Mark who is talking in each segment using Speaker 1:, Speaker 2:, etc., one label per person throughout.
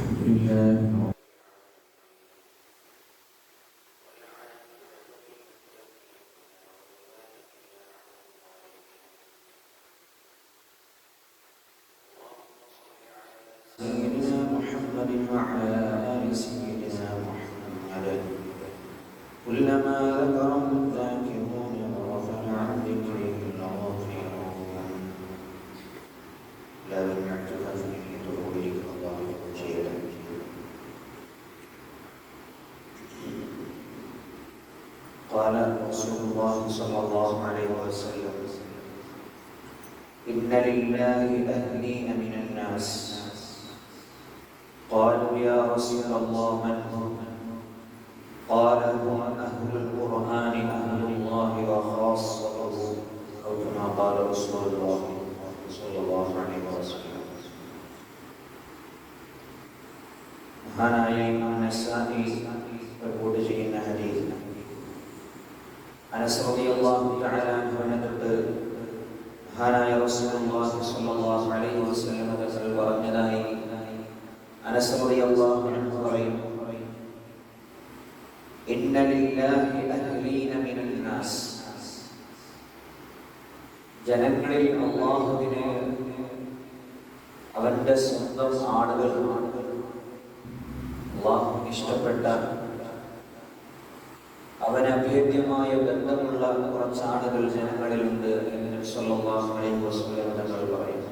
Speaker 1: الحمد لله سيدنا محمد وعلى آل سيدنا محمد كلما ذكره الذاكرون وغفل عن ذكره الغافلون لا يعتقد في ظهورك الله جيدا. قال رسول الله صلى الله عليه وسلم: إن لله أهلين من الناس. قالوا يا رسول الله من هم؟ قال هم أهل القرآن أهل الله وخاصته، أو كما قال رسول الله صلى الله عليه وسلم. മഹാനായ ഇമാം Nasai report ചെയ്യുന്ന ഹദീസ് അനസ് റളിയല്ലാഹു തആല അൻഹുവിനെ തൊട്ട് മഹാനായ റസൂലുള്ളാഹി സ്വല്ലല്ലാഹു അലൈഹി വസല്ലം തങ്ങൾ പറഞ്ഞതായി അനസ് റളിയല്ലാഹു അൻഹു പറയുന്നു: ഇന്ന ലില്ലാഹി അഹ്ലീന മിനൻ നാസ്. ജനങ്ങളിൽ അല്ലാഹുവിന് അവന്റെ സ്വന്തം ആളുകൾ, അല്ലാഹുവിന് ഇഷ്ടപ്പെട്ട അവന് അഭേദ്യമായ ബന്ധമുള്ള കുറച്ച് ആളുകൾ ജനങ്ങളിലുണ്ട് എന്ന് നബി സല്ലല്ലാഹു അലൈഹി വസല്ലം തങ്ങൾ പറയുന്നു.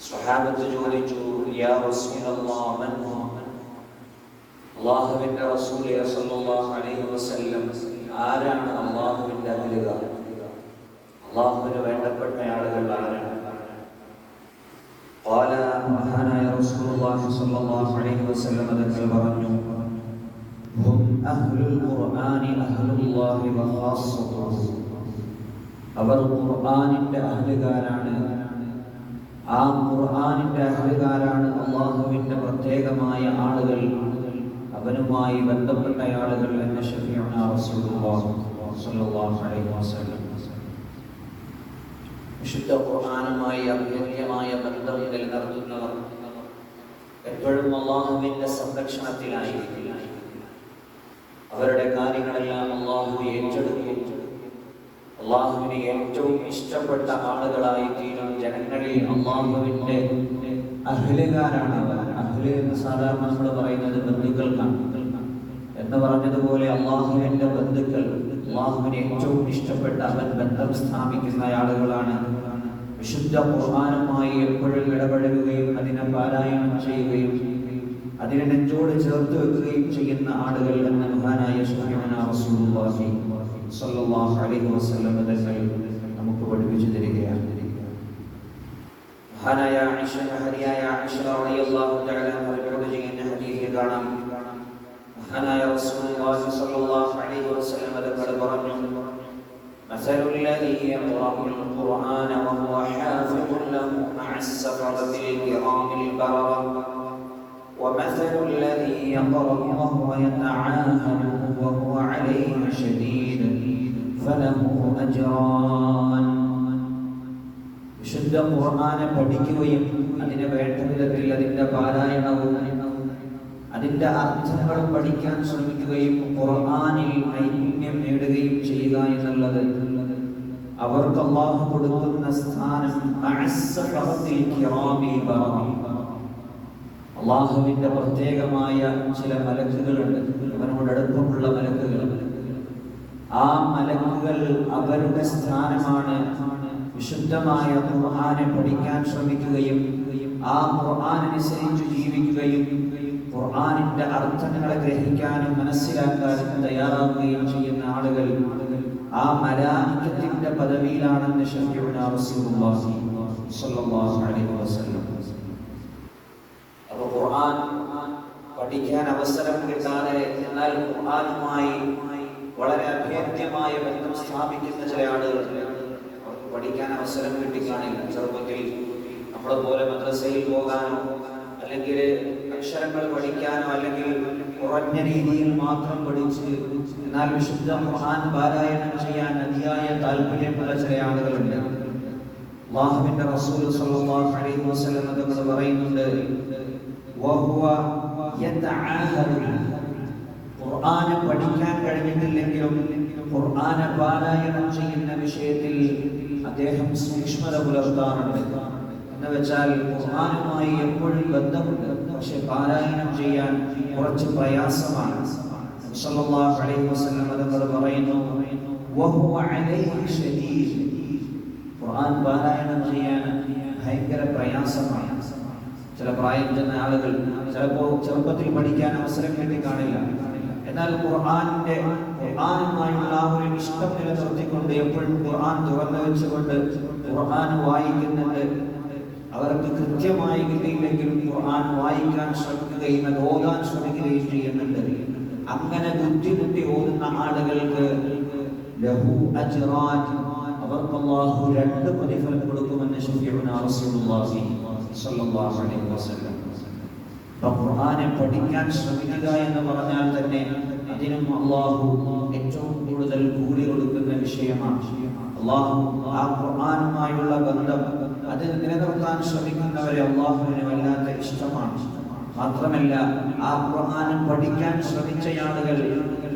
Speaker 1: സ്വഹാബത്ത് ചോദിച്ചു: യാ റസൂലല്ലാഹ് മൻ ഹും? അല്ലാഹുവിന്റെ റസൂൽ സല്ലല്ലാഹു അലൈഹി വസല്ലം, ആരാണ് അല്ലാഹുവിന്റെ അഹലുകാർ? അല്ലാഹുവിന് വേണ്ടപ്പെട്ട ആളുകൾ ആരാണ്? ഖാല, മഹാനായ റസൂലുള്ളാഹി സ്വല്ലല്ലാഹു അലൈഹി വസല്ലം തങ്ങൾ പറഞ്ഞു: ഹും അഹ്ലുൽ ഖുർആനി അഹ്ലുല്ലാഹി വഖാസ്സതുഹു. അവർ ഖുർആനിന്റെ അഹലുകാരാണ്. ആ ഖുർആനിന്റെ അഹലുകാരാണ് അല്ലാഹുവിന്റെ പ്രത്യേകമായ ആളുകൾ, അവനുമായി ബന്ധപ്പെട്ട ആളുകൾ എന്ന ശഫീഉനാ റസൂലുള്ളാഹി സ്വല്ലല്ലാഹു അലൈഹി വസല്ലം. വിശുദ്ധ ഖുർആനുമായി അഭേദ്യമായ ബന്ധം നിലനിർത്തുന്നവർ എപ്പോഴും അല്ലാഹുവിന്റെ സംരക്ഷണത്തിലായിരിക്കും. അവരുടെ കാര്യങ്ങളെല്ലാം അല്ലാഹു ഏറ്റെടുക്കും. അല്ലാഹുവിന് ഏറ്റവും ഇഷ്ടപ്പെട്ട ആളുകളായി തീരും. ജനങ്ങളിൽ അല്ലാഹുവിന്റെ അഹ്ലുകാരാണ് അവർ. അഹ്ല് എന്ന് സാധാരണ നമ്മൾ പറയുന്നത് ബന്ധുക്കൾക്കാണ്. എന്ന് പറഞ്ഞതുപോലെ അല്ലാഹുവിന്റെ ബന്ധുക്കൾ, അല്ലാഹുവിന് ഏറ്റവും ഇഷ്ടപ്പെട്ട അവൻ ബന്ധം സ്ഥാപിക്കുന്ന ആളുകളാണ്. വിശുദ്ധ ഖുർആനുമായി എപ്പോഴും ഇടപഴകുകയും അതിനെ പാരായണം ചെയ്യുകയും അതിനെ നെഞ്ചോട് ചേർത്ത് വെക്കുകയും ചെയ്യുന്ന ആളുകൾ എന്ന മഹാനായ ശഫീഉനാ റസൂലുള്ളാഹി സ്വല്ലല്ലാഹു അലൈഹി വസല്ലം തങ്ങൾ നമുക്ക് പഠിപ്പിച്ചു തരികയാണ്. മഹാനായ ആയിഷ, മഹദിയായ ആയിഷ റളിയല്ലാഹു തആല റിപ്പോർട്ട് ചെയ്യുന്ന ഹദീസിൽ കാണാം, മഹാനായ റസൂലുള്ളാഹി സ്വല്ലല്ലാഹു അലൈഹി വസല്ലം തങ്ങൾ പറഞ്ഞു: മസലുൽ ലദീ യഖറഉൽ ഖുർആന വഹുവ ഹാഫിദുൻ ലഹു മഅസ് സഫറത്തിൽ കിറാമിൽ ബററ ومثل الذي يقرأ وهو يتعاهده وهو عليه شديد فله أجران. വിശുദ്ധ ഖുർആനെ പഠിക്കുകയും അതിനെ വേണ്ട വിധത്തിൽ അതിന്റെ പാരായണവും അതിന്റെ അർത്ഥങ്ങളും പഠിക്കാൻ ശ്രമിക്കുകയും ഖുർആനിൽ നൈപുണ്യം നേടുകയും ചെയ്യുക എന്നുള്ളത് അവർക്ക് അല്ലാഹു കൊടുക്കുന്ന സ്ഥാനം മഅസ് സഫറത്തിൽ കിറാമിൽ ബററ. അല്ലാഹുവിന്റെ പ്രത്യേകമായ ചില മലക്കുകളുണ്ട്, അവനോട് അടുപ്പമുള്ള മലക്കുകൾ. ആ മലക്കുകൾ അവരുടെ സ്ഥാനമാണ് വിശുദ്ധമായ ഖുർആനെ പഠിക്കാൻ ശ്രമിക്കുകയും ആ ഖുർആനനുസരിച്ച് ജീവിക്കുകയും ഖുർആനിന്റെ അർത്ഥങ്ങളെ ഗ്രഹിക്കാനും മനസ്സിലാക്കാനും തയ്യാറാവുകയും ചെയ്യുന്ന ആളുകൾ ആ മലായികത്തിന്റെ പദവിയിലാണെന്ന് ശഫീഉനാ റസൂലുള്ളാഹി സ്വല്ലല്ലാഹു അലൈഹി വസല്ലം. അപ്പോൾ ഖുർആൻ പഠിക്കാൻ അവസരം കിട്ടാതെ എന്നാൽ ഖുർആനുമായി വളരെ അഭേദ്യമായ ബന്ധം സ്ഥാപിക്കുന്ന ചില ആളുകളുണ്ട്. അവർക്ക് പഠിക്കാൻ അവസരം കിട്ടിക്കാണില്ല. ചെറുപ്പത്തിൽ നമ്മളെ പോലെ മദ്രസയിൽ പോകാനോ അല്ലെങ്കിൽ അക്ഷരങ്ങൾ പഠിക്കാനോ അല്ലെങ്കിൽ കുറഞ്ഞ രീതിയിൽ മാത്രം പഠിച്ച് എന്നാൽ വിശുദ്ധ ഖുർആൻ പാരായണം ചെയ്യാൻ അതിയായ താല്പര്യമുള്ള ചില ആളുകളുണ്ട്. അല്ലാഹുവിന്റെ റസൂൽ സ്വല്ലല്ലാഹു അലൈഹി വസല്ലം തങ്ങൾ പറയുന്നുണ്ട്, വഹുവ യതആഹദു, ഖുർആൻ പഠിക്കാൻ കഴിഞ്ഞിട്ടില്ലെങ്കിലും ഖുർആൻ പാരായണം ചെയ്യുന്ന വിഷയത്തിൽ അദ്ദേഹം സൂക്ഷ്മത പുലർത്താറുണ്ട്. എന്ന് വെച്ചാൽ ഖുർആനുമായി എപ്പോഴും ബന്ധമുണ്ട്, പക്ഷെ പാരായണം ചെയ്യാൻ കുറച്ച് പ്രയാസമാണ്. സല്ലല്ലാഹു അലൈഹി വസല്ലം തങ്ങൾ പറയുന്നു, വഹുവ അലൈഹി ശദീദ്, ഖുർആൻ പാരായണം ചെയ്യാൻ ഭയങ്കര പ്രയാസമാണ്. ചില പ്രായം ചെന്ന ആളുകൾ ചിലപ്പോൾ ചെറുപ്പത്തിൽ പഠിക്കാൻ അവസരം കിട്ടി കാണില്ല. എന്നാൽ ഖുർആനുമായുള്ള ആ ഒരു ഇഷ്ടം നിലനിർത്തിക്കൊണ്ട് എപ്പോഴും ഖുർആൻ തുറന്നു വെച്ചുകൊണ്ട് ഖുർആൻ വായിക്കുന്നുണ്ട്. അവർക്ക് കൃത്യമായി കിട്ടിയില്ലെങ്കിലും ഖുർആൻ വായിക്കാൻ ശ്രമിക്കുകയും അത് ഓതാൻ ശ്രമിക്കുകയും ചെയ്യുന്നുണ്ട്. അങ്ങനെ ബുദ്ധിമുട്ടി ഓതുന്ന ആളുകൾക്ക് ലഹു അജ്റാൻ, അവർക്ക് അല്ലാഹു 2 പ്രതിഫലം കൊടുക്കുമെന്ന് ശഫീഉനാ റസൂലുള്ളാഹി സ്വല്ലല്ലാഹു അലൈഹി വസല്ലം. ഖുർആനെ പഠിക്കാൻ ശ്രമിക്കുക എന്ന് പറഞ്ഞാൽ തന്നെ അതിനും അല്ലാഹു ഏറ്റവും കൂടുതൽ കൂലി കൊടുക്കുന്ന വിഷയമാണ്. അല്ലാഹു ആ ഖുർആനുമായുള്ള ബന്ധം അത് നിലനിർത്താൻ ശ്രമിക്കുന്നവരെ അല്ലാഹുവിന് വല്ലാത്ത ഇഷ്ടമാണ്. മാത്രമല്ല ആ ഖുർആൻ പഠിക്കാൻ ശ്രമിച്ച ആളുകൾ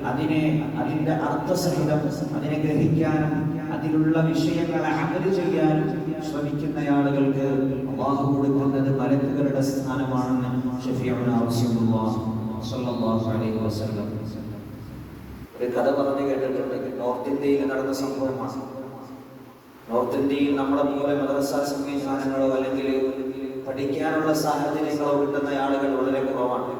Speaker 1: അതിന്റെ അർത്ഥസഹിതം അതിനെ ഗ്രഹിക്കാനും അതിലുള്ള വിഷയങ്ങളെ അമൽ ചെയ്യാനും ശ്രമിക്കുന്ന ആളുകൾക്ക് അല്ലാഹു കൊടുക്കുന്നത് മലക്കുകളുടെ സ്ഥാനമാണെന്ന് ശഫീഉനാ റസൂലുള്ളാഹി സ്വല്ലല്ലാഹു അലൈഹി വസല്ലം ഒരു കഥ പറഞ്ഞു കേട്ടിട്ടുണ്ട്. നോർത്ത് ഇന്ത്യയിൽ നടന്ന സംഭവമാണ്. നോർത്ത് ഇന്ത്യയിൽ നമ്മളെ പോലെ മദ്രസ സംവിധാനങ്ങളോ അല്ലെങ്കിൽ പഠിക്കാനുള്ള സാഹചര്യങ്ങളോ കിട്ടുന്ന ആളുകൾ വളരെ കുറവാണ്.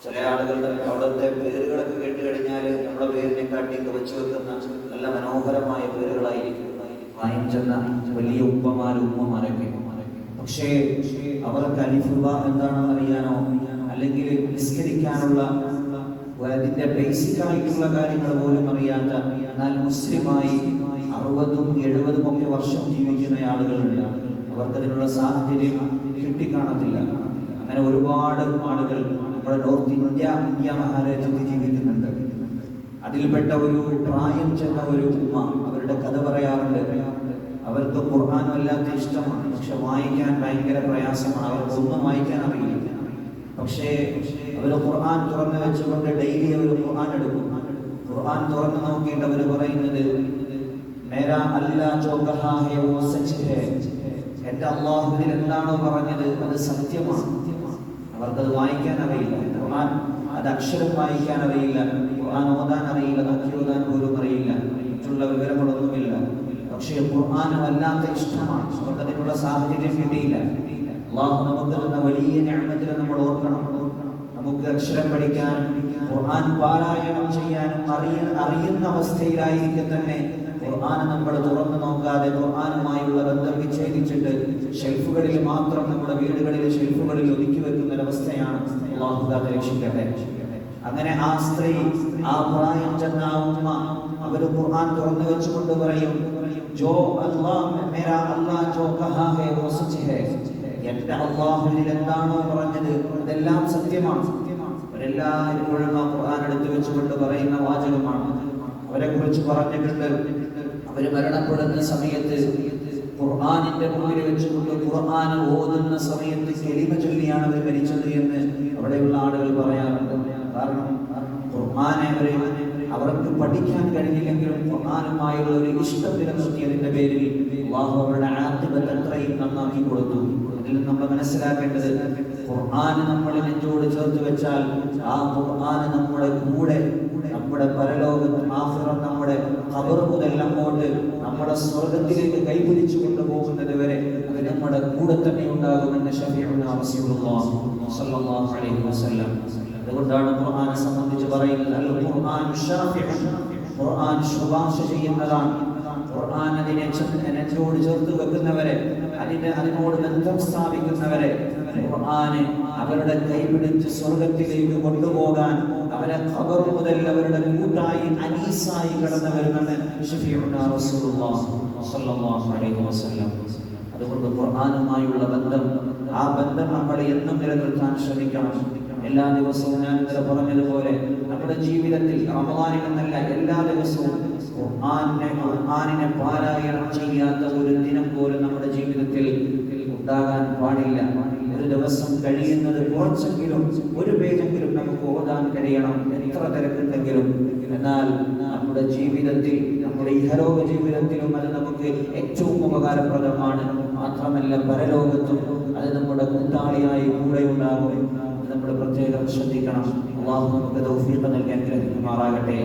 Speaker 1: ചില ആളുകളുടെ അവിടുത്തെ പേരുകളൊക്കെ കേട്ട് കഴിഞ്ഞാൽ നമ്മുടെ പേരിനെ കാട്ടി വെച്ച് വെക്കുന്ന നല്ല മനോഹരമായ പേരുകളായിരിക്കും. പ്രായം ചെന്ന വലിയ ഉമ്മമാരൊക്കെ. പക്ഷേ അവർക്ക് അലിഫ് ബ എന്താണെന്ന് അറിയാനോ അല്ലെങ്കിൽ നിസ്കരിക്കാനുള്ള അതിന്റെ ബേസിക് ആയിട്ടുള്ള കാര്യങ്ങൾ പോലും അറിയാത്ത, എന്നാൽ മുസ്ലിമായി 60ഉം 70ഉം ഒക്കെ വർഷം ജീവിക്കുന്ന ആളുകളുണ്ട്. അവർക്ക് അതിനുള്ള സാഹചര്യം കിട്ടിക്കാണത്തില്ല. അങ്ങനെ ഒരുപാട് ആളുകൾ നമ്മുടെ നോർത്ത് ഇന്ത്യ മഹാരാജ്യത്ത് ജീവിക്കുന്നുണ്ട്. അതിൽപ്പെട്ട ഒരു പ്രായം ചെന്ന ഒരു ഉമ്മ അവരുടെ കഥ പറയാറുണ്ട്. അവർക്ക് ഖുർആൻ വല്ലാത്ത ഇഷ്ടമാണ്, പക്ഷെ വായിക്കാൻ ഭയങ്കര പ്രയാസമാണ്. അവർക്ക് ഒന്നും വായിക്കാൻ അറിയില്ല. പക്ഷേ അവർ ഖുർആൻ തുറന്നു വെച്ചുകൊണ്ട് ഡെയിലി അവർ ഖുർആൻ എടുക്കും. ഖുർആൻ തുറന്നു നോക്കിയിട്ട് അവർ പറയുന്നത്, മേരാ അല്ലാ ജോ കഹാ ഹേ വോ സച്ച് ഹേ, എന്റെ അല്ലാഹുവിൽ എന്താണോ പറഞ്ഞത് അത് സത്യമാണ്. അവർക്കത് വായിക്കാൻ അറിയില്ല. ഖുർആൻ അത് അക്ഷരം വായിക്കാൻ അറിയില്ല, ഖുർആൻ ഓതാൻ അറിയില്ല, നോക്കി ഓതാൻ പോലും അറിയില്ല, മറ്റുള്ള വിവരങ്ങളൊന്നുമില്ല. പക്ഷേ ഖുർആൻ വല്ലാത്ത ഇഷ്ടമാണ്. അവർക്ക് അതിനുള്ള സാഹചര്യം കിട്ടിയില്ല. അല്ലാഹു നമുക്ക് തന്ന വലിയ നിഅമത്തിനെ നമ്മൾ ഓർക്കണം. നമുക്ക് അക്ഷരം പഠിക്കാനും ഖുർആൻ പാരായണം ചെയ്യാനും അറിയുന്ന അവസ്ഥയിലായിരിക്കെ തന്നെ ഖുർആൻ നമ്മൾ തുറന്നു നോക്കാതെ ഖുർആനുമായുള്ള ബന്ധം വിച്ഛേദിച്ചിട്ട് ഷെൽഫുകളിൽ മാത്രം നമ്മുടെ വീടുകളിലെ ഷെൽഫുകളിൽ ഒതുക്കി വെക്കുന്ന ഒരവസ്ഥയാണ്. അല്ലാഹു കാത്ത് രക്ഷിക്കട്ടെ. അങ്ങനെ ആ സ്ത്രീ, ആ പ്രായം ചെന്ന ആ ഉമ്മ അവര് ഖുർആൻ തുറന്നു വെച്ചുകൊണ്ട് പറയും, ജോ അല്ലാഹ് മേരാ അല്ലാഹ് ജോ കഹാ ഹേ വോ സച്ച് ഹേ, എന്റെ അല്ലാഹുവിൽ എന്താണോ പറഞ്ഞത് അതെല്ലാം സത്യമാണ്. അവരെല്ലായ്പ്പോഴും ആ ഖുർആൻ എടുത്തു വെച്ചുകൊണ്ട് പറയുന്ന വാചകമാണ്. അവരെ കുറിച്ച് പറഞ്ഞിട്ടുണ്ട്, അവര് മരണപ്പെടുന്ന സമയത്ത് ഖുർആനിന്റെ മുന്നിൽ വെച്ചുകൊണ്ട് ഖുർആൻ ഓതുന്ന സമയത്ത് കലിമ ചൊല്ലിയാണ് അവർ മരിച്ചത് എന്ന് അവിടെയുള്ള ആളുകൾ പറയാറുണ്ട്. കാരണം ഖുർആനെ അവർക്ക് പഠിക്കാൻ കഴിഞ്ഞില്ലെങ്കിലും ഖുർആനുമായുള്ള ഒരു ഇഷ്ടം നിലനിർത്തിയതിന്റെ പേരിൽ അല്ലാഹു അവരുടെ ആഖിബത്ത് അത്രയും നന്നാക്കി കൊടുത്തു. ഇതിൽ നമ്മൾ മനസ്സിലാക്കേണ്ടത്, ഖുർആൻ നമ്മൾ നെഞ്ചോട് ചേർത്ത് വെച്ചാൽ ആ ഖുർആൻ നമ്മുടെ കൂടെ, നമ്മുടെ പരലോകത്ത് ആഖിറം, നമ്മുടെ ഖബർ മുതൽ അങ്ങോട്ട് നമ്മുടെ സ്വർഗ്ഗത്തിലേക്ക് കൈപിടിച്ചു കൊണ്ടുപോകുന്നത് വരെ അത് നമ്മുടെ കൂടെ തന്നെ ഉണ്ടാകുമെന്ന് ശഫീഉനാ റസൂലുള്ളാഹി സ്വല്ലല്ലാഹു അലൈഹി വസല്ലം. അതുകൊണ്ടാണ് ഖുർആനെ സംബന്ധിച്ച് പറയുന്നത്, അൽ ഖുർആൻ ഷാഫിഉൻ, ഖുർആൻ ശുപാർശ ചെയ്യുന്നതാണ്. ഖുർആൻ അതിനെ നെഞ്ചോട് ചേർത്ത് വെക്കുന്നവരെ, അതിനോട് ബന്ധം സ്ഥാപിക്കുന്നവരെ ഖുർആനെ അവരുടെ കൈപിടിച്ച് സ്വർഗ്ഗത്തിലേക്ക് കൊണ്ടുപോകാൻ അവരെ ഖബർ മുതൽ അവരുടെ കൂട്ടായി അനീസായി കടന്നു വരുമെന്ന് ശഫീഉനാ റസൂലുള്ളാഹി സ്വല്ലല്ലാഹു അലൈഹി വസല്ലം. അതുകൊണ്ട് ഖുർആനുമായുള്ള ബന്ധം, ആ ബന്ധം നമ്മൾ എന്നും നിലനിർത്താൻ ശ്രമിക്കണം. എല്ലാ ദിവസവും ഞാൻ ഇന്നലെ പറഞ്ഞതുപോലെ നമ്മുടെ ജീവിതത്തിൽ റമദാനിലെന്നല്ല എല്ലാ ദിവസവും ഖുർആനിനെ പാരായണം ചെയ്യാത്ത ഒരു ദിനം പോലും നമ്മുടെ ഉണ്ടാകാൻ പാടില്ല. ഒരു ദിവസം കഴിയുന്നത് കുറച്ചെങ്കിലും ഒരു പേജെങ്കിലും നമുക്ക് ഓതാൻ കഴിയണം, എത്ര തിരക്കുണ്ടെങ്കിലും. എന്നാൽ നമ്മുടെ ജീവിതത്തിൽ, നമ്മുടെ ഇഹലോക ജീവിതത്തിലും അത് നമുക്ക് ഏറ്റവും ഉപകാരപ്രദമാണ്. മാത്രമല്ല പരലോകത്തും അത് നമ്മുടെ കൂട്ടാളിയായി കൂടെ ഉണ്ടാകും. നമ്മൾ പ്രത്യേകം ശ്രദ്ധിക്കണം. അല്ലാഹു നമുക്ക് തൗഫീഖ് നൽകാൻ അനുഗ്രഹിക്കുമാറാകട്ടെ.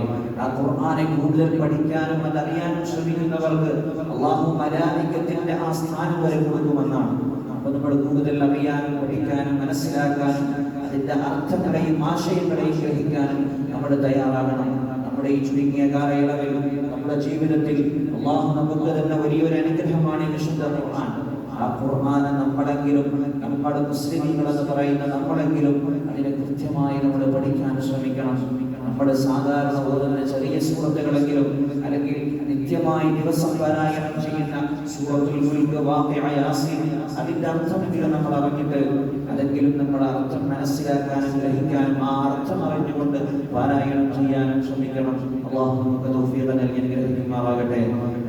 Speaker 1: ആ ഖുർആനെ കൂടുതൽ പഠിക്കാനും അതറിയാനും ശ്രമിക്കുന്നവർക്ക് അല്ലാഹു മലായികത്തിന്റെ ആ സ്ഥാനം വരെ കൊടുക്കുമെന്നാണ്. അപ്പോൾ നമ്മൾ കൂടുതൽ അറിയാനും പഠിക്കാനും മനസ്സിലാക്കാനും അതിന്റെ അർത്ഥങ്ങളെയും ആശയങ്ങളെയും ഗ്രഹിക്കാനും നമ്മൾ തയ്യാറാകണം. നമ്മുടെ ഈ ചുരുങ്ങിയ കാലയളവിൽ നമ്മുടെ ജീവിതത്തിൽ അല്ലാഹു നമുക്ക് തന്നെ വലിയൊരു അനുഗ്രഹമാണ് ഈ വിശുദ്ധ ഖുർആൻ. ആ ഖുർആനെ നമ്മളെങ്കിലും, നമ്മുടെ മുസ്ലിമീങ്ങളെന്ന് പറയുന്ന നമ്മളെങ്കിലും അതിനെ കൃത്യമായി നമ്മൾ പഠിക്കാൻ ശ്രമിക്കണം. നമ്മുടെ സാധാരണ ഓതുന്ന ചെറിയ സൂറത്തുകളെങ്കിലും, അല്ലെങ്കിൽ നിത്യമായി ദിവസം പാരായണം ചെയ്യുന്ന സൂറത്തുൽ മുൽക്ക്, വാഖിഅ, യാസീൻ, അതിന്റെ അർത്ഥമെങ്കിലും നമ്മൾ അറിഞ്ഞിട്ട് അതെങ്കിലും നമ്മുടെ അർത്ഥം മനസ്സിലാക്കാനും ഗ്രഹിക്കാനും ആ അർത്ഥം അറിഞ്ഞുകൊണ്ട് പാരായണം ചെയ്യാനും ശ്രമിക്കണം. അല്ലാഹു നമുക്ക് തൗഫീഖ് നൽകി അനുഗ്രഹിക്കുമാറാകട്ടെ.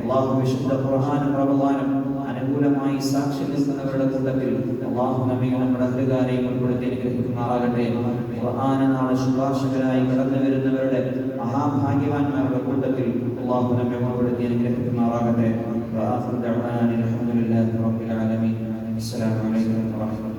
Speaker 1: അല്ലാഹു വിശുദ്ധ ഖുർആനും റമളാനും അനുകൂലമായി സാക്ഷി നിൽക്കുന്നവരുടെ കൂട്ടത്തിൽ അല്ലാഹു നമ്മെ നമ്മുടെ അധികാരികൾ ഉൾപ്പെടുത്തി അനുഗ്രഹിക്കുമാറാകട്ടെ. ഖുർആനെ നാളെ ശുപാർശകരായി കടന്നു വരുന്നവരുടെ മഹാഭാഗ്യവാന്മാരുടെ കൂട്ടത്തിൽ അല്ലാഹു നമ്മെ ഉൾപ്പെടുത്തി അനുഗ്രഹിക്കുമാറാകട്ടെ. വആഖിറു ദഅ്വാനാ അൽഹംദുലില്ലാഹി റബ്ബിൽ ആലമീൻ. അസ്സലാമു അലൈക്കും വറഹ്മത്തുള്ളാഹി